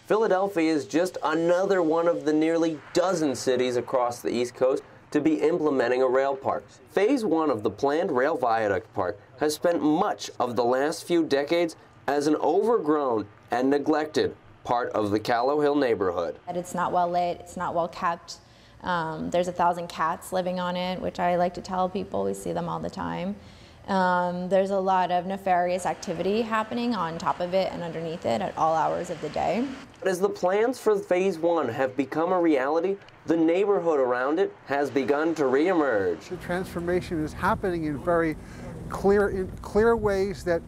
Philadelphia is just another one of the nearly dozen cities across the East Coast to be implementing a rail park. Phase 1 of the planned rail viaduct park has spent much of the last few decades as an overgrown and neglected part of the Callow Hill neighborhood. It's not well lit, it's not well kept. There's 1,000 cats living on it, which I like to tell people. We see them all the time. There's a lot of nefarious activity happening on top of it and underneath it at all hours of the day. As the plans for Phase 1 have become a reality, the neighborhood around it has begun to reemerge. The transformation is happening in very clear ways that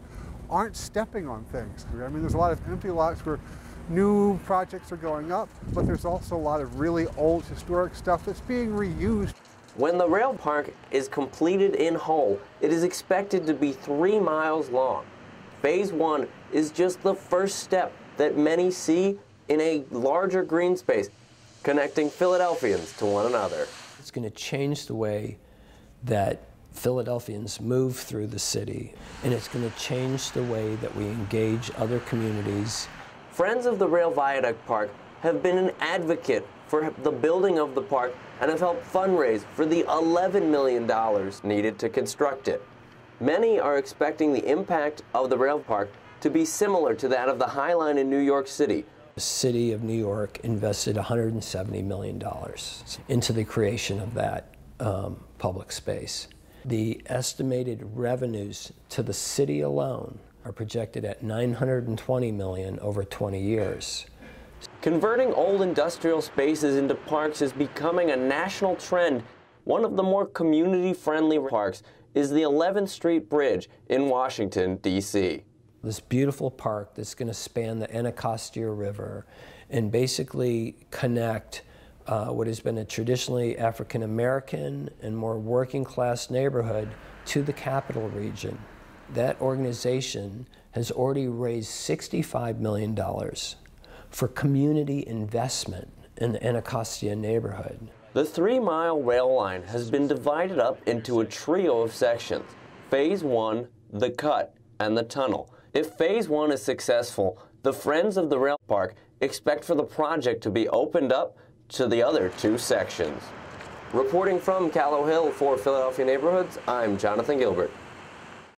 aren't stepping on things. I mean, there's a lot of empty lots where new projects are going up, but there's also a lot of really old historic stuff that's being reused. When the rail park is completed in whole, it is expected to be 3 miles long. Phase 1 is just the first step that many see in a larger green space, connecting Philadelphians to one another. It's going to change the way that Philadelphians move through the city, and it's going to change the way that we engage other communities. Friends of the Rail Viaduct Park have been an advocate for the building of the park and have helped fundraise for the $11 million needed to construct it. Many are expecting the impact of the rail park to be similar to that of the High Line in New York City. The city of New York invested $170 million into the creation of that public space. The estimated revenues to the city alone are projected at $920 million over 20 years. Converting old industrial spaces into parks is becoming a national trend. One of the more community-friendly parks is the 11th Street Bridge in Washington, D.C. This beautiful park that's going to span the Anacostia River and basically connect what has been a traditionally African-American and more working-class neighborhood to the capital region. That organization has already raised $65 million for community investment in the Anacostia neighborhood. The 3-mile rail line has been divided up into a trio of sections: Phase 1, the cut, and the tunnel. If Phase 1 is successful, the Friends of the Rail Park expect for the project to be opened up to the other 2 sections. Reporting from Callow Hill for Philadelphia Neighborhoods, I'm Jonathan Gilbert.